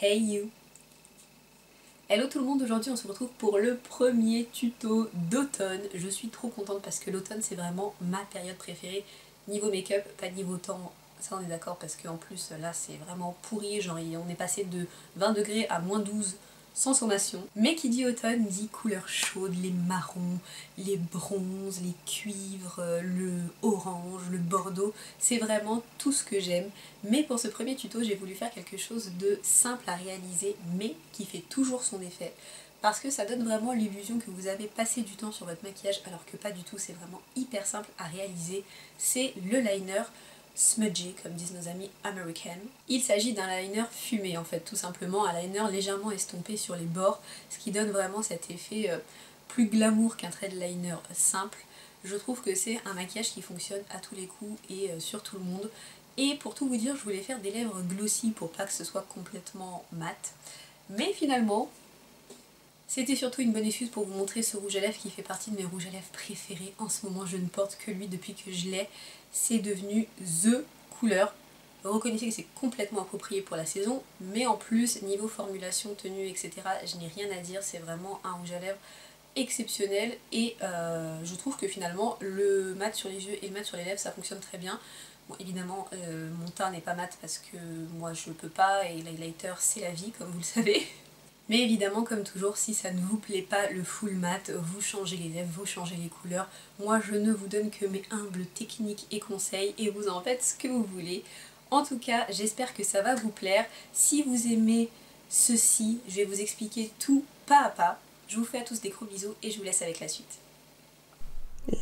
Hey you! Hello tout le monde, aujourd'hui on se retrouve pour le premier tuto d'automne. Je suis trop contente parce que l'automne c'est vraiment ma période préférée niveau make-up, pas niveau temps, ça on est d'accord parce qu'en plus là c'est vraiment pourri, genre on est passé de 20 degrés à -12 sans sommation. Mais qui dit automne dit couleurs chaudes, les marrons, les bronzes, les cuivres, le orange, le bordeaux, c'est vraiment tout ce que j'aime. Mais pour ce premier tuto j'ai voulu faire quelque chose de simple à réaliser mais qui fait toujours son effet. Parce que ça donne vraiment l'illusion que vous avez passé du temps sur votre maquillage alors que pas du tout, c'est vraiment hyper simple à réaliser. C'est le liner smudgy comme disent nos amis américaines. Il s'agit d'un liner fumé en fait, tout simplement, un liner légèrement estompé sur les bords, ce qui donne vraiment cet effet plus glamour qu'un trait de liner simple. Je trouve que c'est un maquillage qui fonctionne à tous les coups et sur tout le monde. Et pour tout vous dire, je voulais faire des lèvres glossy pour pas que ce soit complètement mat. Mais finalement, c'était surtout une bonne excuse pour vous montrer ce rouge à lèvres qui fait partie de mes rouges à lèvres préférés. En ce moment, je ne porte que lui depuis que je l'ai. C'est devenu THE couleur. Reconnaissez que c'est complètement approprié pour la saison, mais en plus, niveau formulation, tenue, etc., je n'ai rien à dire. C'est vraiment un rouge à lèvres exceptionnel et je trouve que finalement, le mat sur les yeux et le mat sur les lèvres, ça fonctionne très bien. Bon, évidemment, mon teint n'est pas mat parce que moi je peux pas et l'highlighter c'est la vie, comme vous le savez. Mais évidemment, comme toujours, si ça ne vous plaît pas le full mat, vous changez les lèvres, vous changez les couleurs. Moi, je ne vous donne que mes humbles techniques et conseils et vous en faites ce que vous voulez. En tout cas, j'espère que ça va vous plaire. Si vous aimez ceci, je vais vous expliquer tout pas à pas. Je vous fais à tous des gros bisous et je vous laisse avec la suite.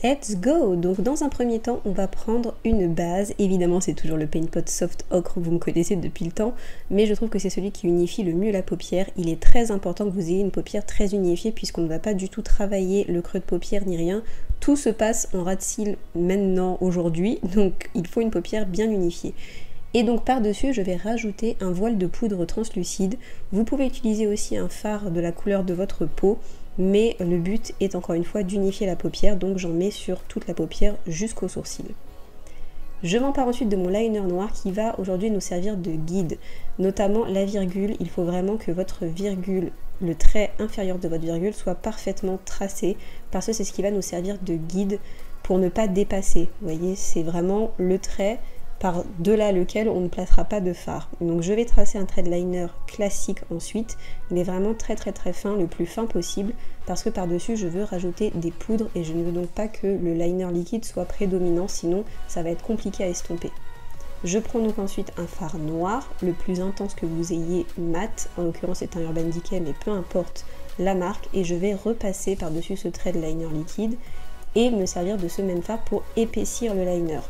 Let's go! Donc dans un premier temps, on va prendre une base. Évidemment, c'est toujours le Paint Pot Soft Ocre, vous me connaissez depuis le temps, mais je trouve que c'est celui qui unifie le mieux la paupière. Il est très important que vous ayez une paupière très unifiée puisqu'on ne va pas du tout travailler le creux de paupière ni rien. Tout se passe en ras de cils maintenant, aujourd'hui, donc il faut une paupière bien unifiée. Et donc par-dessus, je vais rajouter un voile de poudre translucide. Vous pouvez utiliser aussi un fard de la couleur de votre peau, mais le but est encore une fois d'unifier la paupière, donc j'en mets sur toute la paupière jusqu'au sourcil. Je m'empare ensuite de mon liner noir qui va aujourd'hui nous servir de guide, notamment la virgule. Il faut vraiment que votre virgule, le trait inférieur de votre virgule, soit parfaitement tracé, parce que c'est ce qui va nous servir de guide pour ne pas dépasser. Vous voyez, c'est vraiment le trait par-delà lequel on ne placera pas de fard. Donc je vais tracer un trait de liner classique ensuite, il est vraiment très fin, le plus fin possible, parce que par-dessus je veux rajouter des poudres et je ne veux donc pas que le liner liquide soit prédominant, sinon ça va être compliqué à estomper. Je prends donc ensuite un fard noir, le plus intense que vous ayez mat, en l'occurrence c'est un Urban Decay, mais peu importe la marque, et je vais repasser par-dessus ce trait de liner liquide et me servir de ce même fard pour épaissir le liner.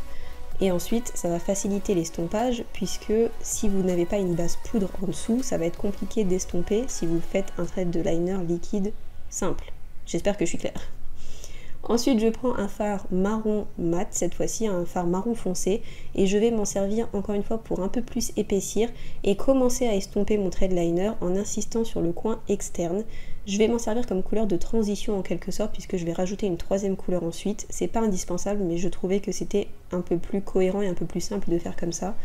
Et ensuite, ça va faciliter l'estompage puisque si vous n'avez pas une base poudre en dessous, ça va être compliqué d'estomper si vous faites un trait de liner liquide simple. J'espère que je suis claire. Ensuite, je prends un fard marron mat, cette fois-ci un fard marron foncé, et je vais m'en servir encore une fois pour un peu plus épaissir et commencer à estomper mon trait de liner en insistant sur le coin externe. Je vais m'en servir comme couleur de transition en quelque sorte puisque je vais rajouter une troisième couleur ensuite. C'est pas indispensable mais je trouvais que c'était un peu plus cohérent et un peu plus simple de faire comme ça.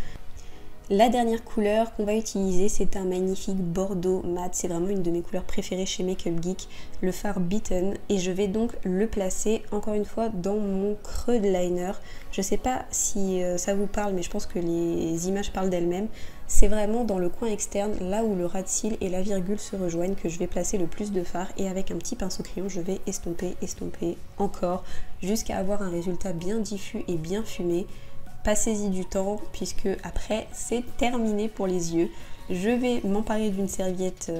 La dernière couleur qu'on va utiliser, c'est un magnifique bordeaux mat, c'est vraiment une de mes couleurs préférées chez Makeup Geek, le fard Beaten, et je vais donc le placer encore une fois dans mon creux de liner. Je sais pas si ça vous parle, mais je pense que les images parlent d'elles-mêmes. C'est vraiment dans le coin externe, là où le ras de cils et la virgule se rejoignent, que je vais placer le plus de fard, et avec un petit pinceau crayon, je vais estomper encore, jusqu'à avoir un résultat bien diffus et bien fumé. Passez-y du temps puisque après c'est terminé pour les yeux. Je vais m'emparer d'une serviette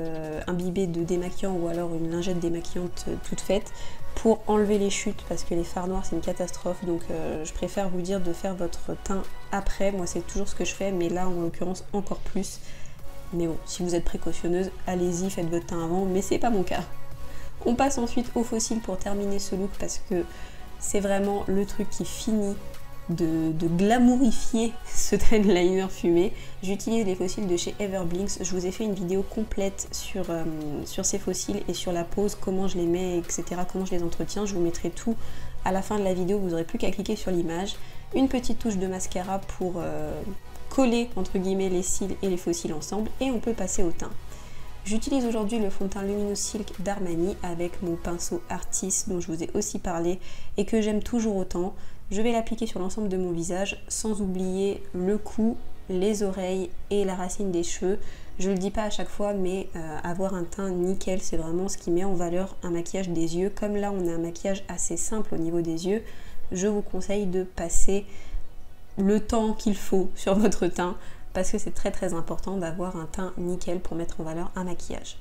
imbibée de démaquillant ou alors une lingette démaquillante toute faite pour enlever les chutes parce que les fards noirs c'est une catastrophe, donc je préfère vous dire de faire votre teint après. Moi c'est toujours ce que je fais mais là en l'occurrence encore plus. Mais bon, si vous êtes précautionneuse, allez-y, faites votre teint avant, mais c'est pas mon cas. On passe ensuite au fossile pour terminer ce look parce que c'est vraiment le truc qui finit de glamourifier ce trait de liner fumé. J'utilise les fossiles de chez Everblinks. Je vous ai fait une vidéo complète sur ces fossiles et sur la pose, comment je les mets, etc., comment je les entretiens. Je vous mettrai tout à la fin de la vidéo, vous n'aurez plus qu'à cliquer sur l'image. Une petite touche de mascara pour coller entre guillemets les cils et les faux cils ensemble et on peut passer au teint. J'utilise aujourd'hui le fond de teint Luminous Silk d'Armani avec mon pinceau Artis dont je vous ai aussi parlé et que j'aime toujours autant. Je vais l'appliquer sur l'ensemble de mon visage sans oublier le cou, les oreilles et la racine des cheveux. Je le dis pas à chaque fois, mais avoir un teint nickel, c'est vraiment ce qui met en valeur un maquillage des yeux. Comme là, on a un maquillage assez simple au niveau des yeux, je vous conseille de passer le temps qu'il faut sur votre teint parce que c'est très très important d'avoir un teint nickel pour mettre en valeur un maquillage.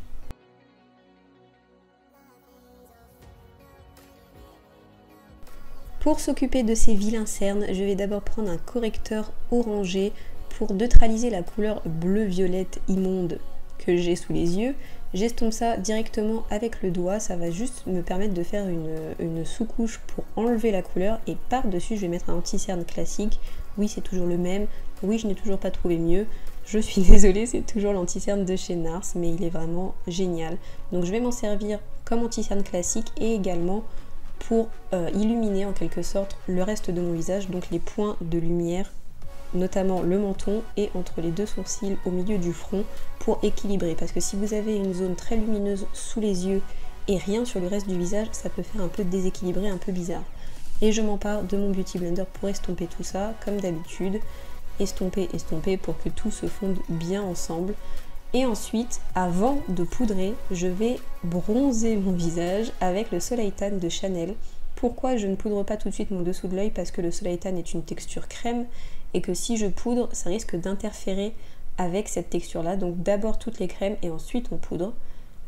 Pour s'occuper de ces vilains cernes, je vais d'abord prendre un correcteur orangé pour neutraliser la couleur bleu-violette immonde que j'ai sous les yeux. J'estompe ça directement avec le doigt, ça va juste me permettre de faire une sous-couche pour enlever la couleur et par-dessus je vais mettre un anti-cerne classique. Oui, c'est toujours le même, oui, je n'ai toujours pas trouvé mieux, je suis désolée, c'est toujours l'anti-cerne de chez NARS, mais il est vraiment génial. Donc je vais m'en servir comme anti-cerne classique et également pour illuminer en quelque sorte le reste de mon visage, donc les points de lumière, notamment le menton et entre les deux sourcils au milieu du front pour équilibrer. Parce que si vous avez une zone très lumineuse sous les yeux et rien sur le reste du visage, ça peut faire un peu déséquilibré, un peu bizarre. Et je m'empare de mon Beauty Blender pour estomper tout ça, comme d'habitude. Estomper, estomper pour que tout se fonde bien ensemble. Et ensuite, avant de poudrer, je vais bronzer mon visage avec le Soleil Tan de Chanel. Pourquoi je ne poudre pas tout de suite mon dessous de l'œil? Parce que le Soleil Tan est une texture crème et que si je poudre, ça risque d'interférer avec cette texture-là. Donc d'abord toutes les crèmes et ensuite on poudre.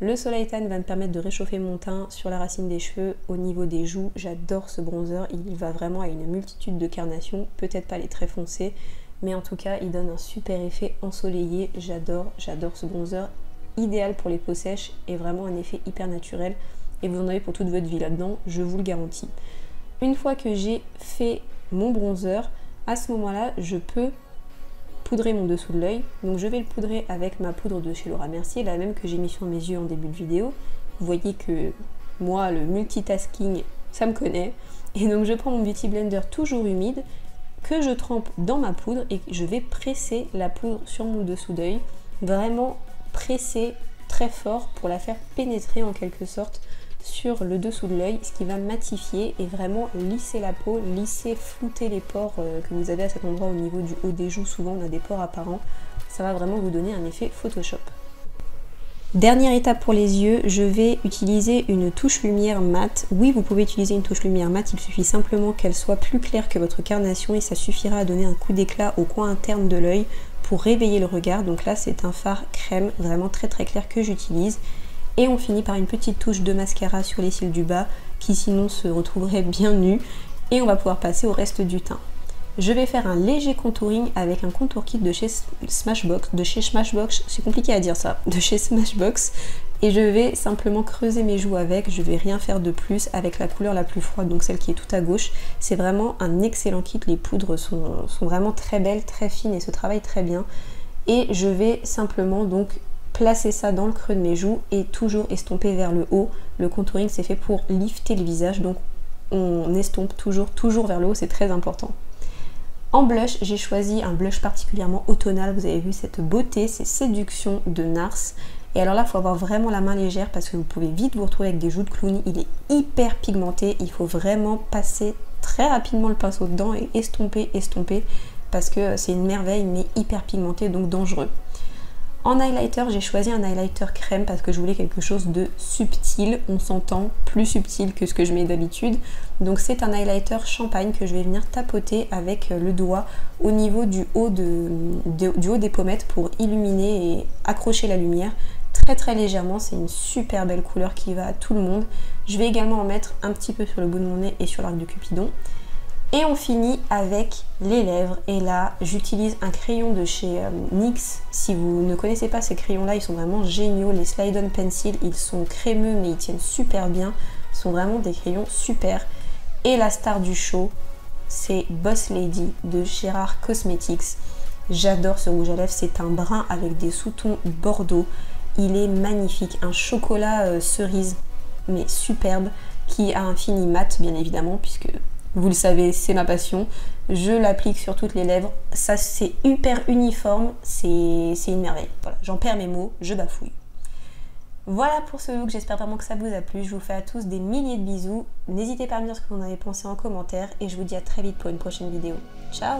Le Soleil Tan va me permettre de réchauffer mon teint sur la racine des cheveux, au niveau des joues. J'adore ce bronzer, il va vraiment à une multitude de carnations, peut-être pas les très foncés, mais en tout cas il donne un super effet ensoleillé. J'adore ce bronzer, idéal pour les peaux sèches et vraiment un effet hyper naturel. Et vous en avez pour toute votre vie là-dedans, je vous le garantis. Une fois que j'ai fait mon bronzer, à ce moment-là, je peux poudrer mon dessous de l'œil. Donc je vais le poudrer avec ma poudre de chez Laura Mercier, la même que j'ai mis sur mes yeux en début de vidéo. Vous voyez que moi, le multitasking, ça me connaît. Et donc je prends mon Beauty Blender toujours humide, que je trempe dans ma poudre et je vais presser la poudre sur mon dessous d'œil. Vraiment presser très fort pour la faire pénétrer en quelque sorte sur le dessous de l'œil, ce qui va matifier et vraiment lisser la peau, lisser, flouter les pores que vous avez à cet endroit au niveau du haut des joues. Souvent on a des pores apparents, ça va vraiment vous donner un effet Photoshop. Dernière étape pour les yeux, je vais utiliser une touche lumière mat. Oui, vous pouvez utiliser une touche lumière mat, il suffit simplement qu'elle soit plus claire que votre carnation et ça suffira à donner un coup d'éclat au coin interne de l'œil pour réveiller le regard. Donc là c'est un fard crème vraiment très très clair que j'utilise. Et on finit par une petite touche de mascara sur les cils du bas qui sinon se retrouverait bien nus. Et on va pouvoir passer au reste du teint. Je vais faire un léger contouring avec un contour kit de chez Smashbox. C'est compliqué à dire ça, de chez Smashbox. Et je vais simplement creuser mes joues avec, je vais rien faire de plus avec la couleur la plus froide, donc celle qui est tout à gauche. C'est vraiment un excellent kit, les poudres sont vraiment très belles, très fines et se travaillent très bien. Et je vais simplement donc placer ça dans le creux de mes joues et toujours estomper vers le haut. Le contouring c'est fait pour lifter le visage, donc on estompe toujours vers le haut, c'est très important. En blush, j'ai choisi un blush particulièrement automnal, vous avez vu cette beauté, c'est Séduction de NARS. Et alors là, il faut avoir vraiment la main légère parce que vous pouvez vite vous retrouver avec des joues de clown. Il est hyper pigmenté, il faut vraiment passer très rapidement le pinceau dedans et estomper parce que c'est une merveille mais hyper pigmenté, donc dangereux. En highlighter, j'ai choisi un highlighter crème parce que je voulais quelque chose de subtil, on s'entend, plus subtil que ce que je mets d'habitude. Donc c'est un highlighter champagne que je vais venir tapoter avec le doigt au niveau du haut des pommettes pour illuminer et accrocher la lumière très très légèrement. C'est une super belle couleur qui va à tout le monde. Je vais également en mettre un petit peu sur le bout de mon nez et sur l'arc de Cupidon. Et on finit avec les lèvres. Et là, j'utilise un crayon de chez NYX. Si vous ne connaissez pas ces crayons-là, ils sont vraiment géniaux. Les Slide On Pencil, ils sont crémeux, mais ils tiennent super bien. Ce sont vraiment des crayons super. Et la star du show, c'est Boss Lady de Gérard Cosmetics. J'adore ce rouge à lèvres. C'est un brun avec des sous-tons bordeaux. Il est magnifique. Un chocolat cerise, mais superbe, qui a un fini mat, bien évidemment, puisque... vous le savez, c'est ma passion. Je l'applique sur toutes les lèvres. Ça, c'est hyper uniforme. C'est une merveille. Voilà, j'en perds mes mots, je bafouille. Voilà pour ce look, j'espère vraiment que ça vous a plu. Je vous fais à tous des milliers de bisous. N'hésitez pas à me dire ce que vous en avez pensé en commentaire et je vous dis à très vite pour une prochaine vidéo. Ciao!